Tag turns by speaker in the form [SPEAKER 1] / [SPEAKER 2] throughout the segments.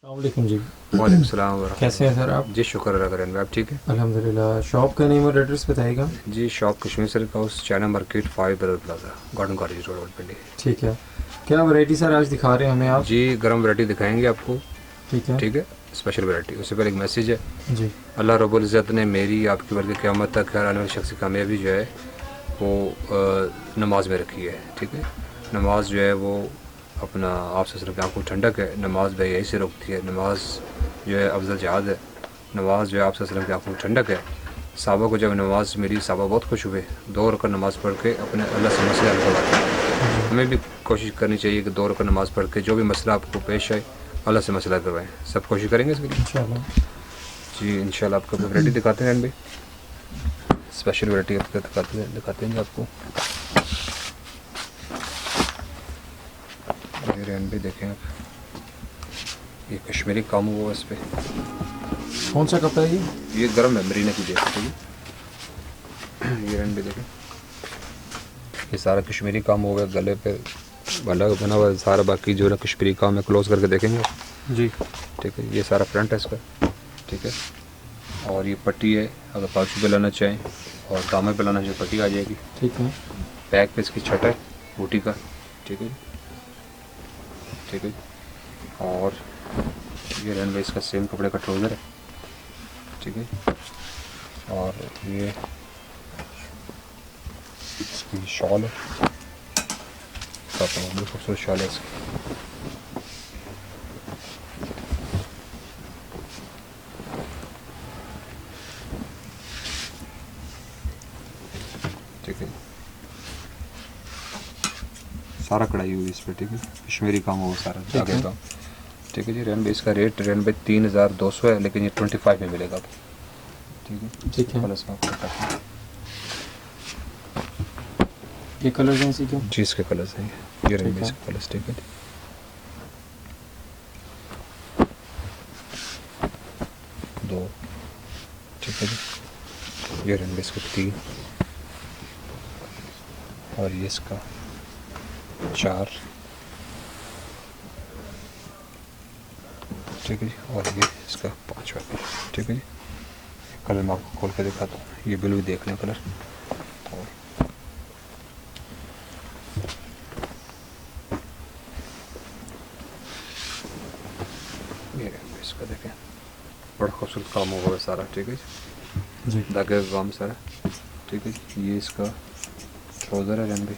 [SPEAKER 1] वालेकुम जी।
[SPEAKER 2] वालेकुम सलाम
[SPEAKER 1] कैसे हैं सर आप?
[SPEAKER 2] जी शुक्र अदा करें आप ठीक है।
[SPEAKER 1] अल्हम्दुलिल्लाह। शॉप का नेम और एड्रेस बताइएगा।
[SPEAKER 2] जी shop Kashmir silk house China market 5 Badar plaza garden college road Pindi.
[SPEAKER 1] ठीक है। क्या वैरायटी सर आज दिखा रहे हैं हमें आप?
[SPEAKER 2] जी गर्म वैरायटी दिखाएंगे आपको।
[SPEAKER 1] ठीक है।
[SPEAKER 2] ठीक है। स्पेशल वैरायटी उससे पहले एक मैसेज है।
[SPEAKER 1] जी।
[SPEAKER 2] अल्लाह रब्बुल इज़्ज़त ने मेरी आपकी बल्कि क़यामत तक हर आने वाली शख्स की कामयाबी जो है वो नमाज में रखी है। ठीक है। नमाज जो है वो अपना आप से सिर्फ आँखों ठंडक है। नमाज बेहयाई से रोकती है। नमाज जो है अफजल जहाद है। नमाज जो है आप से सिर्फ आँखों ठंडक है। साहबा को जब नमाज मिली साहबा बहुत खुश हुए। 2 रकात नमाज़ पढ़ के अपने अल्लाह से मसले हल करवाते हैं।
[SPEAKER 1] जी।
[SPEAKER 2] हमें भी कोशिश करनी चाहिए कि 2 रकात नमाज़ पढ़ के जो भी मसला आपको पेश आए अल्लाह से मसला करवाएं। सब कोशिश करेंगे इसके लिए।
[SPEAKER 1] इंशाल्लाह।
[SPEAKER 2] जी इंशाल्लाह आपको वैरायटी दिखाते हैं भाई। स्पेशल वैरायटी दिखाते हैं आपको। ये रैन भी देखें आप। ये कश्मीरी काम हुआ इस पर।
[SPEAKER 1] कौन सा कपड़ा है ये?
[SPEAKER 2] ये गर्म है मरीना की जैसे। ठीक है। ये रैन भी देखें। ये सारा कश्मीरी काम हो गया गले पे वाला बना हुआ सारा। बाकी जो है कश्मीरी काम है क्लोज करके देखेंगे।
[SPEAKER 1] जी।
[SPEAKER 2] ठीक है। ये सारा फ्रंट है इसका। ठीक है। और ये पट्टी है अगर पाँचों पे लाना चाहें और दामन पे लाना चाहें पट्टी आ जाएगी।
[SPEAKER 1] ठीक है।
[SPEAKER 2] बैक पे इसकी छट है बूटी का। ठीक है। ठीक है। और ये रन इसका सेम कपड़े का ट्राउज़र है। ठीक है। और ये इसकी शॉल है। बहुत खूबसूरत शॉल है इसकी। ठीक है। सारा कढ़ाई हुई इस पर। ठीक है। कश्मीरी काम हो सारा आगे काम। ठीक है जी। रेन इसका रेट रेन 3200 है लेकिन ये 25 में मिलेगा आपको। ठीक है।
[SPEAKER 1] ठीक है।
[SPEAKER 2] प्लस में आपको बताते हैं।
[SPEAKER 1] ये कलर हैं इसी के?
[SPEAKER 2] जी इसके कलर्स हैं ये रेन
[SPEAKER 1] ठीक है।
[SPEAKER 2] इसके कलर्स। ठीक है जी। दो। ठीक है जी। ये रेन इसके 3 और ये इसका 4। ठीक है जी। और ये इसका 5वां कलर। ठीक है जी। कलर मैं आपको खोल के दिखाता हूँ। ये ब्लू देख लें कलर। और ये इसका देखें बड़ा खूबसूरत काम हुआ है सारा। ठीक है जी।
[SPEAKER 1] जी।
[SPEAKER 2] धागे का काम सारा। ठीक है जी। ये इसका ट्राउज़र है रन भी।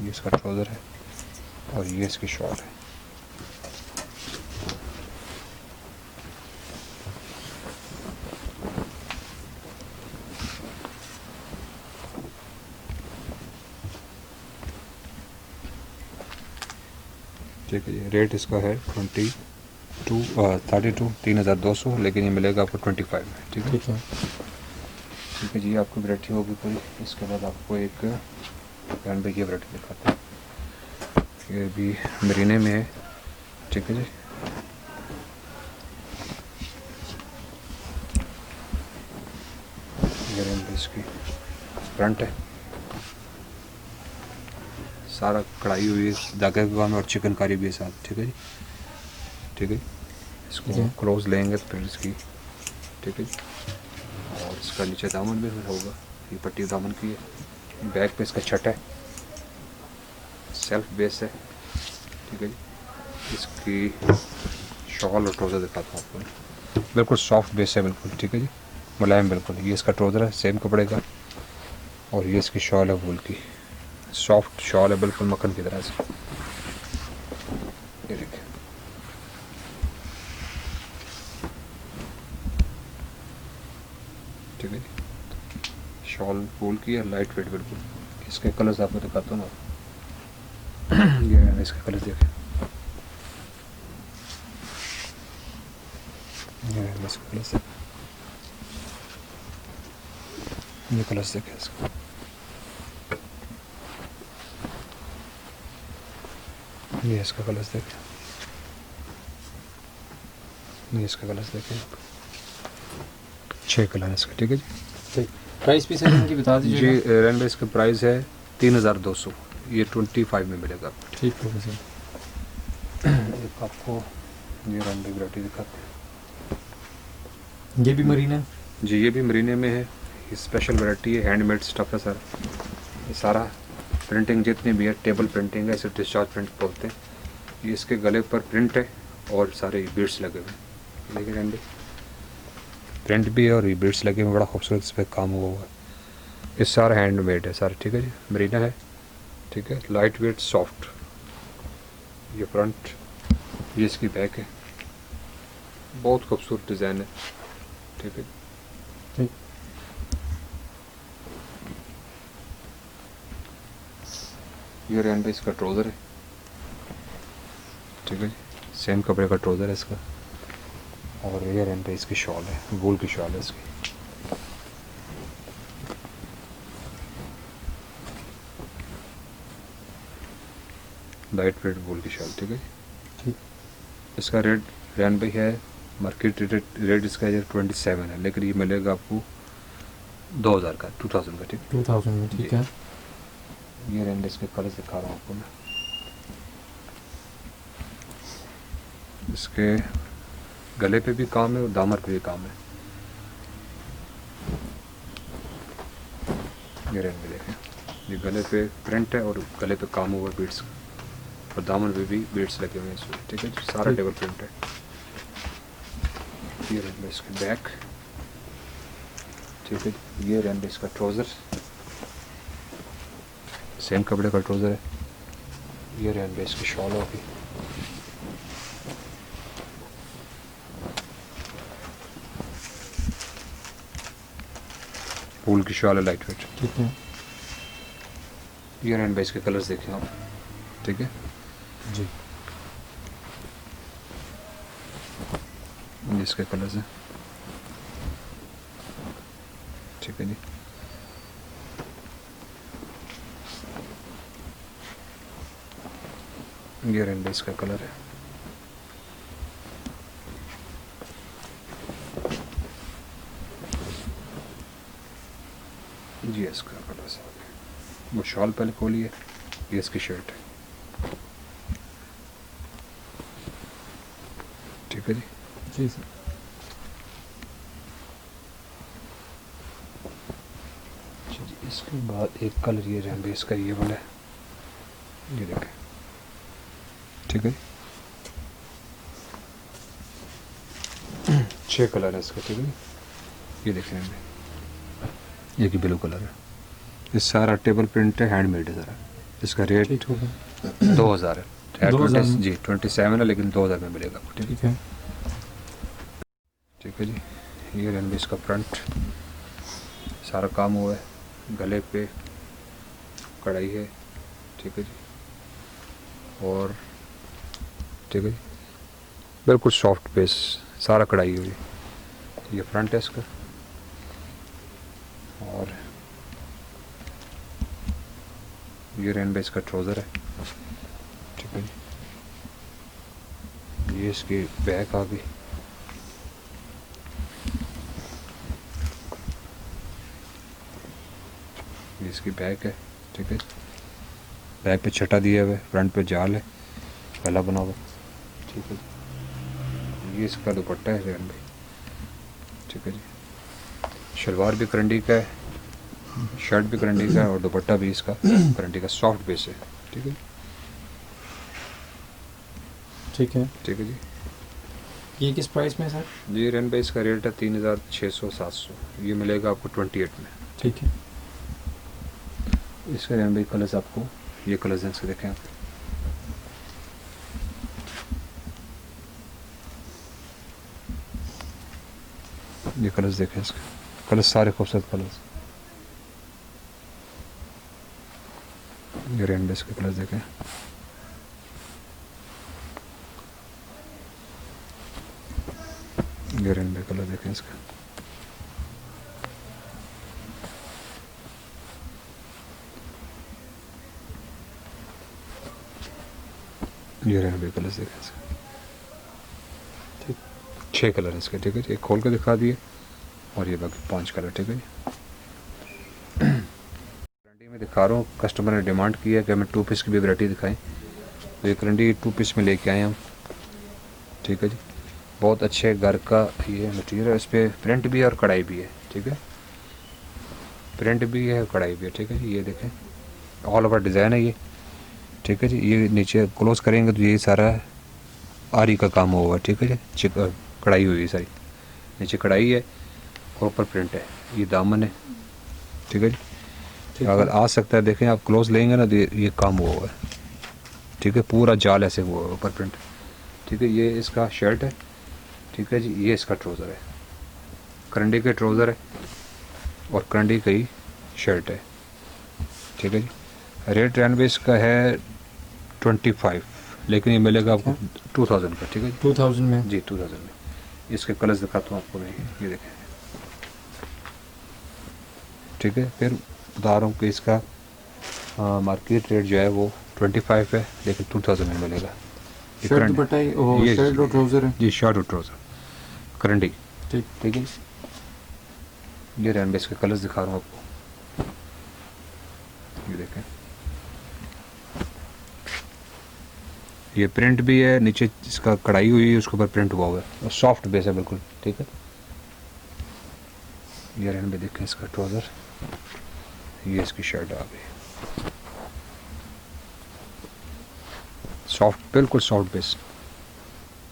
[SPEAKER 2] ये इसका ट्राउज़र है और ये इसकी शॉल है। ठीक है जी। रेट इसका है 32 लेकिन ये मिलेगा आपको 25 में। ठीक है।
[SPEAKER 1] ठीक है।
[SPEAKER 2] ठीक है जी। आपको वैरायटी होगी पूरी। इसके बाद आपको एक रन भी की वैरायटी दिखाते हैं। ये भी मरीने में है। ठीक है जी। ये रन भी इसकी फ्रंट है। सारा कढ़ाई हुई है धागे का काम और चिकनकारी भी है साथ। ठीक है जी। ठीक है। इसको क्लोज लेंगे तो फिर इसकी। ठीक है। और इसका नीचे दामन भी होगा। ये पट्टी दामन की है। बैक पे इसका छट है सेल्फ बेस है। ठीक है जी। इसकी शॉल और ट्राउज़र दिखाता हूँ आपको। बिल्कुल सॉफ्ट बेस है बिल्कुल। ठीक है जी। मुलायम बिल्कुल। ये इसका ट्राउज़र है सेम कपड़े का और ये इसकी शॉल है वूल की। सॉफ्ट शॉल है बिल्कुल मक्खन की तरह से। ये देखिए। ठीक है जी। शॉल वूल की है लाइट वेट बिल्कुल। इसके कलर्स आपको दिखाता हूँ ना। ये है इसके कलर्स देखें। ये है इसके कलर्स। ये कलर्स देखें इसका। ये इसका कलर्स देखें। ये इसका कलर्स देखें। 6 कलर है इसका। ठीक है जी।
[SPEAKER 1] ठीक। प्राइस भी सर इनकी बता
[SPEAKER 2] जी
[SPEAKER 1] दीजिएगा।
[SPEAKER 2] रेनबे इसका प्राइस है 3200। ये 25 में मिलेगा आपको।
[SPEAKER 1] ठीक है सर।
[SPEAKER 2] आपको ये रन वैरायटी दिखाते हैं।
[SPEAKER 1] ये भी मरीना है?
[SPEAKER 2] जी ये भी मरीने में है, ये स्पेशल वैरायटी है, हैंडमेड स्टफ है सर। ये सारा प्रिंटिंग जितनी भी है टेबल प्रिंटिंग है, इसे डिस्चार्ज प्रिंट बोलते हैं। ये इसके गले पर प्रिंट है और सारे बीड्स लगे हुए हैं, देखिए रंडी प्रिंट भी है और ये बीड्स लगे हुए, बड़ा खूबसूरत इस पर काम हुआ हुआ है। ये सारा हैंडमेड है सारा, ठीक है जी, मरीना है, ठीक है, लाइट वेट सॉफ्ट। ये फ्रंट, ये इसकी बैक है, बहुत खूबसूरत डिज़ाइन है, ठीक है।
[SPEAKER 1] ठीक।
[SPEAKER 2] ये रेन पे इसका ट्राउज़र है, ठीक है जी, सेम कपड़े का ट्राउज़र है इसका। और ये रेन पे इसकी शॉल है, वूल की शॉल है इसकी। लाइट वेट वूल की शॉल, ठीक है जी।
[SPEAKER 1] ठीक।
[SPEAKER 2] इसका रेट रेन पे है, मार्केट रेट इसका 27 है, लेकिन ये मिलेगा आपको 2000 का, 2000 का, ठीक है।
[SPEAKER 1] 2000 में, ठीक है।
[SPEAKER 2] ये रेंड इसके कलर्स दिखा रहा हूँ आपको मैं। इसके गले पे भी काम है और दामन पे भी काम है। ये रेंड में देखें, ये गले पे प्रिंट है और गले पे काम हुआ बीड्स का, और दामन पे भी बीड्स लगे हुए हैं इसमें, ठीक है, सारा टेबल प्रिंट है। ये रेंड में इसके बैक, ठीक है। ये रेंड इसका ट्राउज़र, सेम कपड़े का ट्राउज़र है। ये रेंड में इसकी शॉल होगी। वूल की शॉल है, लाइट वेट,
[SPEAKER 1] ठीक है
[SPEAKER 2] ये रेंड बेस के कलर्स देखें आप, ठीक है
[SPEAKER 1] जी।
[SPEAKER 2] ये इसके कलर्स हैं, ठीक है जी। ये रेंड बेस का कलर है। जी इसका कलर है, वो शॉल पहले खोलिए, ये इसकी शर्ट है, ठीक है जी।
[SPEAKER 1] जी सर।
[SPEAKER 2] अच्छा जी, इसके बाद एक कलर ये रेंड बेस का ये वाला है, ये देखें, ठीक है जी। 6 कलर है इसका, ठीक है जी। ये देखें, ये की ब्लू कलर है। ये सारा टेबल प्रिंट है, हैंडमेड है सारा। इसका रेट
[SPEAKER 1] ठीक होगा
[SPEAKER 2] 2000 है,
[SPEAKER 1] 2000 में?
[SPEAKER 2] जी 27 है, लेकिन 2000 में मिलेगा आपको, ठीक
[SPEAKER 1] ठीक है।
[SPEAKER 2] ठीक है जी। ये रेनबे इसका फ्रंट, सारा काम हुआ है, गले पे कढ़ाई है, ठीक है जी। और ठीक है जी, बिल्कुल सॉफ्ट बेस, सारा कढ़ाई हुई। ये फ्रंट है इसका, और ये रेनबे इसका ट्राउज़र है, ठीक है जी। ये इसकी बैक आ गई, ये इसकी बैक है, ठीक है। बैक पे छटा दिया हुआ है, फ्रंट पे जाल है, गला बना हुआ, ठीक है जी। ये इसका दुपट्टा है रेन भाई, ठीक है जी। शलवार भी करंडी का है, शर्ट भी करंडी का है, और दुपट्टा भी इसका करंडी का, सॉफ्ट बेस है, ठीक है।
[SPEAKER 1] ठीक है।
[SPEAKER 2] ठीक है जी।
[SPEAKER 1] ये किस प्राइस में सर?
[SPEAKER 2] जी रेन भाई इसका रेट है 3600-700, ये मिलेगा आपको 28 में,
[SPEAKER 1] ठीक है।
[SPEAKER 2] इसके रेन भाई कलर्स आपको ये कलर्स हैं इसके, देखें आप। ये कलर्स देखें इसके, कलर्स सारे खूबसूरत कलर्स। ये रेन बेस के कलर्स देखें, ये रेन बे कलर देखें इसका। ये रेन बे कलर्स देखें इसका, ठीक। 6 कलर हैं इसके, ठीक है जी। एक खोल के दिखा दिए, और ये बाकी 5 कलर, ठीक है जी। करंडी में दिखा रहा हूँ, कस्टमर ने डिमांड की है कि हमें 2 पीस की भी वैरायटी दिखाएं, तो ये करंडी 2 पीस में लेके आए हम। ठीक है जी। बहुत अच्छे घर का ये मटेरियल है, इस पर प्रिंट भी है और कढ़ाई भी है, ठीक है। प्रिंट भी है, कढ़ाई भी है, ठीक है जी। ये देखें ऑल ओवर डिज़ाइन है ये, ठीक है जी। ये नीचे क्लोज करेंगे तो ये सारा आरी का काम होगा, ठीक है जी। कढ़ाई हुई है सारी, नीचे कढ़ाई है और ऊपर प्रिंट है। ये दामन है, ठीक है जी।
[SPEAKER 1] ठीक
[SPEAKER 2] अगर
[SPEAKER 1] है।
[SPEAKER 2] आ सकता है देखें आप, क्लोज लेंगे ना तो ये काम हुआ हुआ है, ठीक है। पूरा जाल ऐसे हुआ हुआ है ऊपर प्रिंट, ठीक है। ये इसका शर्ट है, ठीक है जी। ये इसका ट्राउज़र है, करंडी के ट्राउज़र है और करंडी का ही शर्ट है, ठीक है जी। रेट रनवे इसका है 25, लेकिन ये मिलेगा आपको 2000 का, ठीक है जी।
[SPEAKER 1] 2000 में
[SPEAKER 2] जी 2000 में। इसके कलर्स दिखाता हूँ आपको मैं, ये देखें, ठीक है। फिर बता रहा हूँ कि इसका मार्केट रेट जो है वो 25 है, लेकिन 2000 में मिलेगा। ये
[SPEAKER 1] शर्ट
[SPEAKER 2] करंट-
[SPEAKER 1] दुपट्टा और
[SPEAKER 2] ये-
[SPEAKER 1] शर्ट और ट्राउजर है।
[SPEAKER 2] जी शर्ट और ट्राउज़र करंडी,
[SPEAKER 1] ठीक।
[SPEAKER 2] ठीक है। ये रनवे इसके कलर्स दिखा रहा हूँ आपको, ये देखें। ये प्रिंट भी है, नीचे इसका कढ़ाई हुई है, उसके ऊपर प्रिंट हुआ हुआ है और सॉफ्ट बेस है बिल्कुल, ठीक है। ये रनवे देखें, इसका ट्राउज़र, ये इसकी शर्ट आ गई, सॉफ्ट, बिल्कुल सॉफ्ट बेस।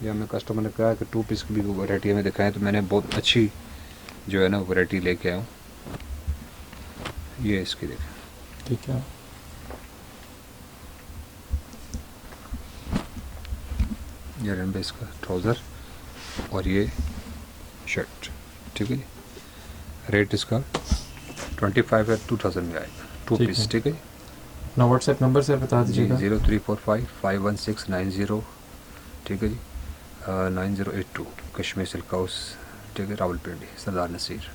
[SPEAKER 2] ये हमें कस्टमर ने कहा कि 2 पीस की भी वैरायटी हमें दिखाएं, तो मैंने बहुत अच्छी जो है ना वैरायटी लेके आया हूँ। ये इसकी देखें,
[SPEAKER 1] ठीक है।
[SPEAKER 2] ये रनवे इसका ट्राउज़र और ये शर्ट, ठीक है जी। रेट इसका 25 है, 2000 में आएगा, 2
[SPEAKER 1] ठीक
[SPEAKER 2] पीस,
[SPEAKER 1] है।
[SPEAKER 2] ठीक है।
[SPEAKER 1] अपना व्हाट्सएप नंबर सर बता
[SPEAKER 2] जी
[SPEAKER 1] दीजिएगा।
[SPEAKER 2] 03455169 ठीक है जी। 9082 कश्मीर सिल्क हाउस, ठीक है, रावलपिंडी, सरदार नसीर।